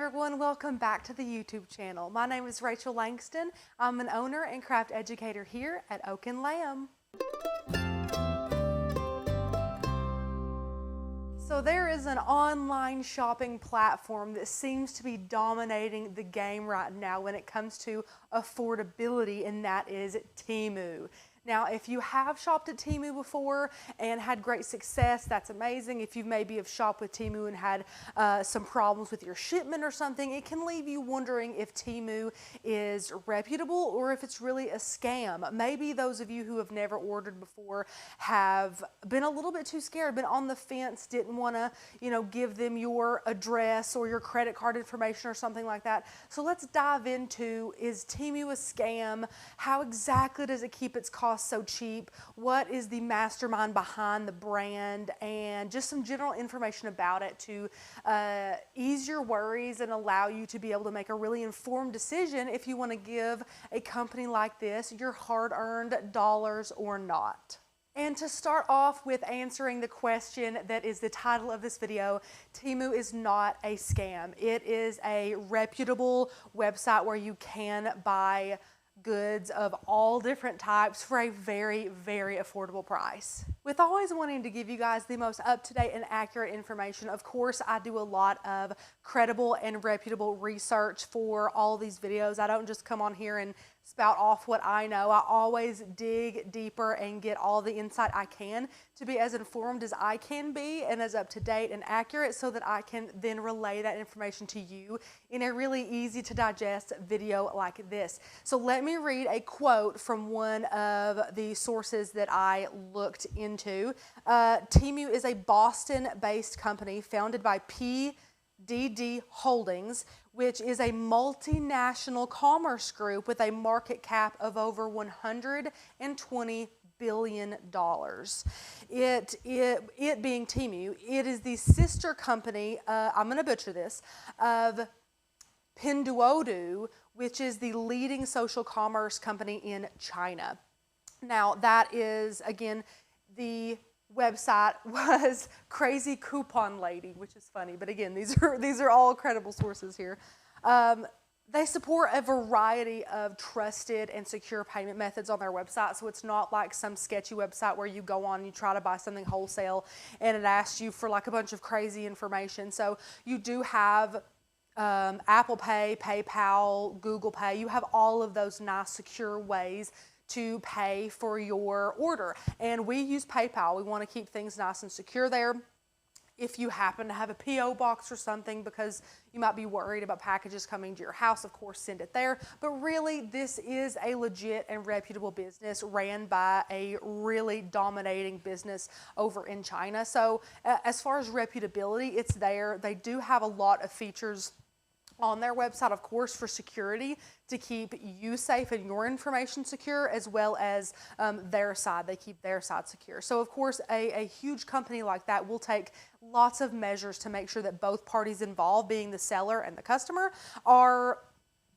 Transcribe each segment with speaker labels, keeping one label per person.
Speaker 1: everyone, welcome back to the YouTube channel. My name is Rachel Langston. I'm an owner and craft educator here at Oak and Lamb. So there is an online shopping platform that seems to be dominating the game right now when it comes to affordability, and that is Temu. Now, if you have shopped at Temu before and had great success, that's amazing. If you maybe have shopped with Temu and had some problems with your shipment or something, it can leave you wondering if Temu is reputable or if it's really a scam. Maybe those of you who have never ordered before have been a little bit too scared, been on the fence, didn't want to, give them your address or your credit card information or something like that. So let's dive into, is Temu a scam? How exactly does it keep its costs so cheap? What is the mastermind behind the brand? And just some general information about it to ease your worries and allow you to be able to make a really informed decision if you want to give a company like this your hard-earned dollars or not. And to start off with answering the question that is the title of this video, Temu is not a scam. It is a reputable website where you can buy goods of all different types for a very, very affordable price. With always wanting to give you guys the most up-to-date and accurate information, of course, I do a lot of credible and reputable research for all these videos. I don't just come on here and spout off what I know. I always dig deeper and get all the insight I can to be as informed as I can be and as up-to-date and accurate so that I can then relay that information to you in a really easy to digest video like this. So let me read a quote from one of the sources that I looked into. Temu is a Boston-based company founded by PDD Holdings, which is a multinational commerce group with a market cap of over $120 billion. It being Temu, it is the sister company, I'm going to butcher this, of Pinduoduo, which is the leading social commerce company in China. Now, that is, again, the website was Crazy Coupon Lady, which is funny, but again, these are all credible sources here. They support a variety of trusted and secure payment methods on their website, so it's not like some sketchy website where you go on and you try to buy something wholesale and it asks you for like a bunch of crazy information. So you do have Apple Pay, PayPal, Google Pay. You have all of those nice secure ways to pay for your order. And we use PayPal. We want to keep things nice and secure there. If you happen to have a P.O. box or something because you might be worried about packages coming to your house, of course, send it there. But really, this is a legit and reputable business ran by a really dominating business over in China. So as far as reputability, it's there. They do have a lot of features on their website, of course, for security to keep you safe and your information secure, as well as their side. They keep their side secure. So, of course, a huge company like that will take lots of measures to make sure that both parties involved, being the seller and the customer, are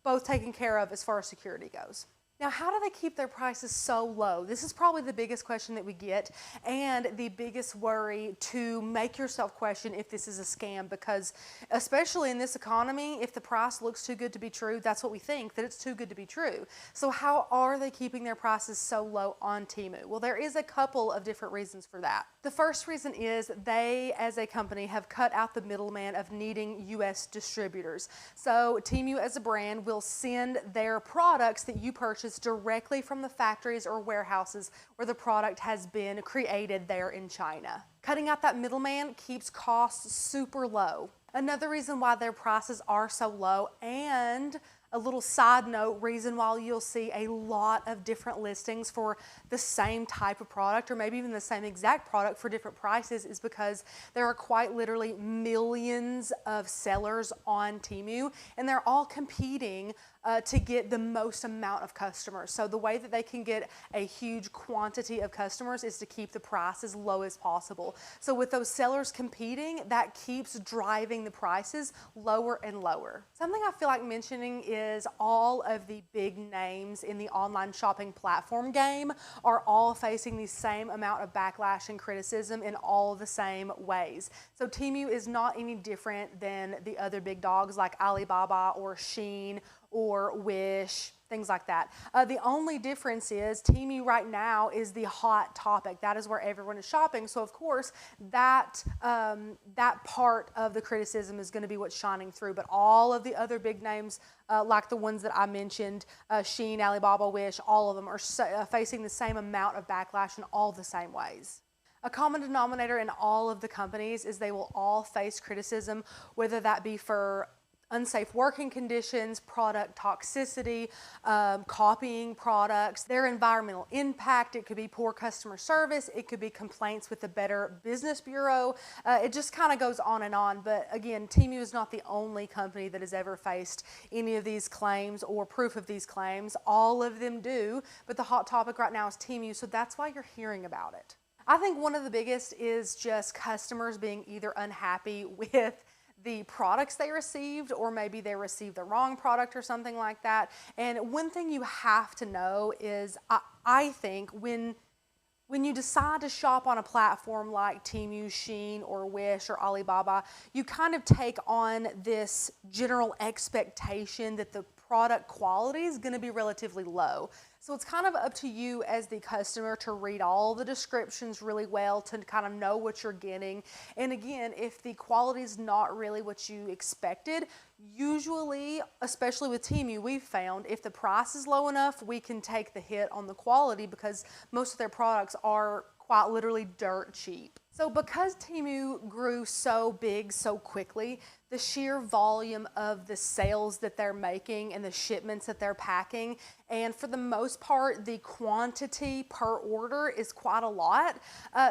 Speaker 1: both taken care of as far as security goes. Now, how do they keep their prices so low? This is probably the biggest question that we get and the biggest worry to make yourself question if this is a scam, because especially in this economy, if the price looks too good to be true, that's what we think, that it's too good to be true. So how are they keeping their prices so low on Temu? Well, there is a couple of different reasons for that. The first reason is they, as a company, have cut out the middleman of needing U.S. distributors. So Temu as a brand will send their products that you purchase directly from the factories or warehouses where the product has been created there in China. Cutting out that middleman keeps costs super low. Another reason why their prices are so low, and a little side note, reason why you'll see a lot of different listings for the same type of product or maybe even the same exact product for different prices, is because there are quite literally millions of sellers on Temu, and they're all competing to get the most amount of customers. So the way that they can get a huge quantity of customers is to keep the price as low as possible. So with those sellers competing, that keeps driving the prices lower and lower. Something I feel like mentioning is is all of the big names in the online shopping platform game are all facing the same amount of backlash and criticism in all the same ways. So Temu is not any different than the other big dogs like Alibaba or Shein or Wish, things like that. The only difference is Temu right now is the hot topic. That is where everyone is shopping. So of course that part of the criticism is going to be what's shining through. But all of the other big names, like the ones that I mentioned, Shein, Alibaba, Wish, all of them are facing the same amount of backlash in all the same ways. A common denominator in all of the companies is they will all face criticism, whether that be for unsafe working conditions, product toxicity, copying products, their environmental impact. It could be poor customer service. It could be complaints with the Better Business Bureau. It just kind of goes on and on. But again, Temu is not the only company that has ever faced any of these claims or proof of these claims. All of them do, but the hot topic right now is Temu, so that's why you're hearing about it. I think one of the biggest is just customers being either unhappy with the products they received, or maybe they received the wrong product or something like that. And one thing you have to know is, I think when you decide to shop on a platform like Temu, Shein, or Wish, or Alibaba, you kind of take on this general expectation that the product quality is going to be relatively low. So it's kind of up to you as the customer to read all the descriptions really well to kind of know what you're getting. And again, if the quality is not really what you expected, usually, especially with Temu, we've found if the price is low enough, we can take the hit on the quality because most of their products are quite literally dirt cheap. So because Temu grew so big so quickly, the sheer volume of the sales that they're making and the shipments that they're packing, and for the most part, the quantity per order is quite a lot.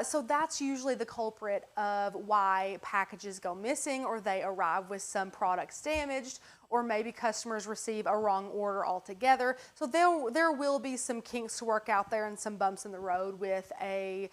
Speaker 1: So that's usually the culprit of why packages go missing, or they arrive with some products damaged, or maybe customers receive a wrong order altogether. So there will be some kinks to work out there and some bumps in the road with a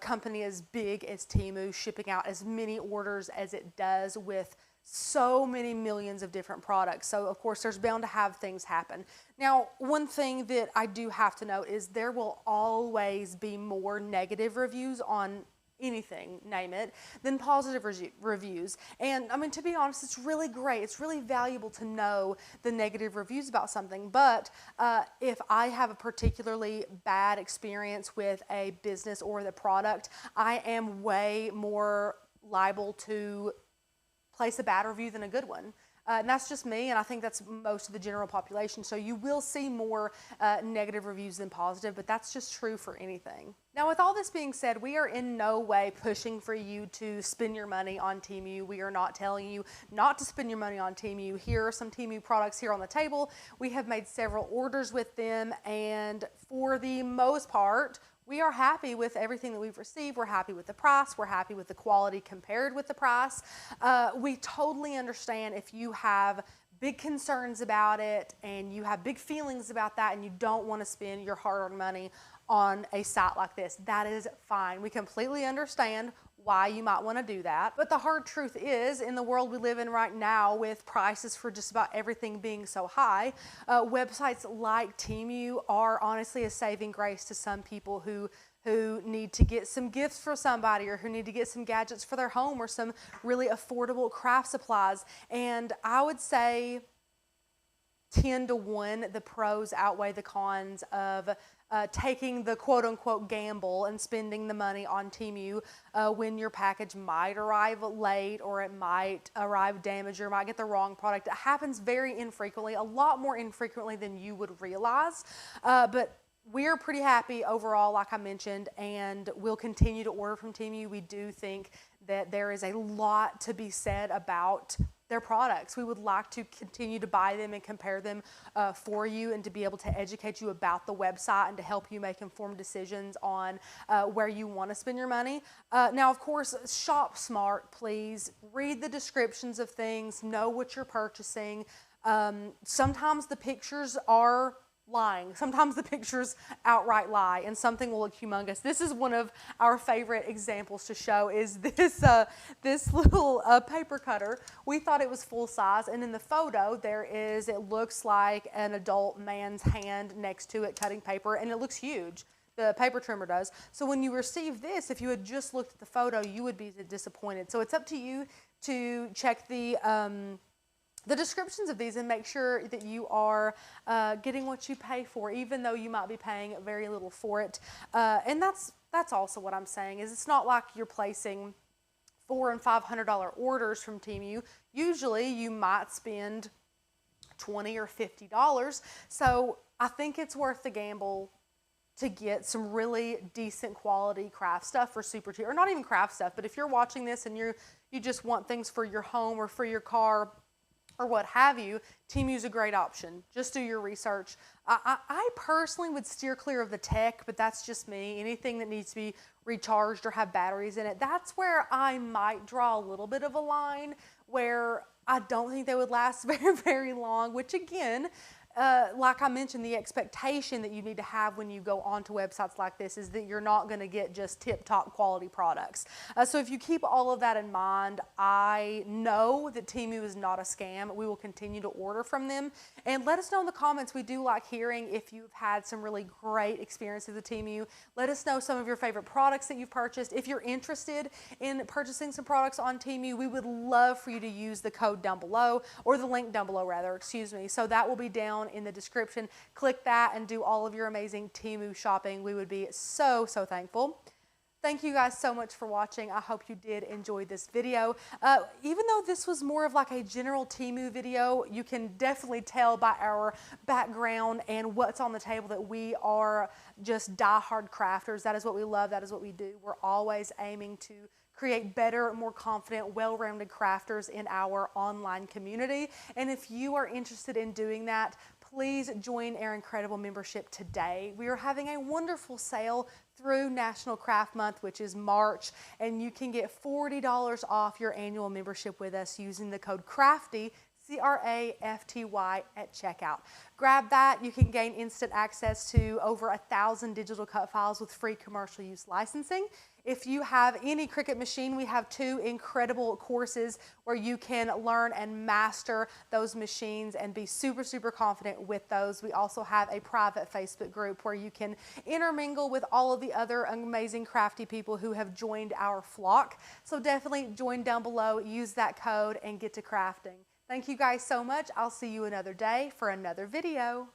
Speaker 1: company as big as Temu shipping out as many orders as it does with so many millions of different products. So of course there's bound to have things happen. Now, one thing that I do have to note is there will always be more negative reviews on anything, name it, than positive reviews. And I mean, to be honest, it's really great. It's really valuable to know the negative reviews about something. But if I have a particularly bad experience with a business or the product, I am way more liable to place a bad review than a good one. And that's just me, and I think that's most of the general population. So you will see more negative reviews than positive, but that's just true for anything. Now, with all this being said, we are in no way pushing for you to spend your money on Temu. We are not telling you not to spend your money on Temu. Here are some Temu products here on the table. We have made several orders with them, and for the most part, we are happy with everything that we've received. We're happy with the price. We're happy with the quality compared with the price. We totally understand if you have big concerns about it and you have big feelings about that and you don't want to spend your hard-earned money on a site like this. That is fine. We completely understand why you might want to do that. But the hard truth is, in the world we live in right now, with prices for just about everything being so high, websites like Temu are honestly a saving grace to some people who need to get some gifts for somebody, or who need to get some gadgets for their home, or some really affordable craft supplies. And I would say 10 to 1, the pros outweigh the cons of taking the quote-unquote gamble and spending the money on Temu when your package might arrive late, or it might arrive damaged, or might get the wrong product. It happens very infrequently, a lot more infrequently than you would realize. But we're pretty happy overall, like I mentioned, and we'll continue to order from Temu. We do think that there is a lot to be said about their products. We would like to continue to buy them and compare them for you, and to be able to educate you about the website and to help you make informed decisions on where you want to spend your money. Now, of course, shop smart, please. Read the descriptions of things, know what you're purchasing. Sometimes the pictures are lying. Sometimes the pictures outright lie and something will look humongous. This is one of our favorite examples to show is this little paper cutter. We thought it was full size, and in the photo it looks like an adult man's hand next to it cutting paper, and it looks huge. The paper trimmer does. So when you receive this, if you had just looked at the photo, you would be disappointed. So it's up to you to check the descriptions of these and make sure that you are getting what you pay for, even though you might be paying very little for it. And that's also what I'm saying is it's not like you're placing $400 and $500 orders from Temu. Usually you might spend $20 or $50. So I think it's worth the gamble to get some really decent quality craft stuff for super cheap, or not even craft stuff, but if you're watching this and you just want things for your home or for your car or what have you, Temu's a great option. Just do your research. I personally would steer clear of the tech, but that's just me. Anything that needs to be recharged or have batteries in it, that's where I might draw a little bit of a line where I don't think they would last very, very long, which again, like I mentioned, the expectation that you need to have when you go onto websites like this is that you're not going to get just tip-top quality products. So if you keep all of that in mind, I know that Temu is not a scam. We will continue to order from them. And let us know in the comments. We do like hearing if you've had some really great experiences with Temu. Let us know some of your favorite products that you've purchased. If you're interested in purchasing some products on Temu, we would love for you to use the code down below, or the link down below rather, excuse me. So that will be down in the description. Click that and do all of your amazing Temu shopping. We would be so thankful. Thank you guys so much for watching. I hope you did enjoy this video. Even though this was more of like a general Temu video, you can definitely tell by our background and what's on the table that we are just die-hard crafters. That is what we love. That is what we do. We're always aiming to create better, more confident, well-rounded crafters in our online community. And if you are interested in doing that, please join our incredible membership today. We are having a wonderful sale through National Craft Month, which is March, and you can get $40 off your annual membership with us using the code CRAFTY, C-R-A-F-T-Y, at checkout. Grab that. You can gain instant access to over 1,000 digital cut files with free commercial use licensing. If you have any Cricut machine, we have 2 incredible courses where you can learn and master those machines and be super confident with those. We also have a private Facebook group where you can intermingle with all of the other amazing crafty people who have joined our flock. So definitely join down below, use that code, and get to crafting. Thank you guys so much. I'll see you another day for another video.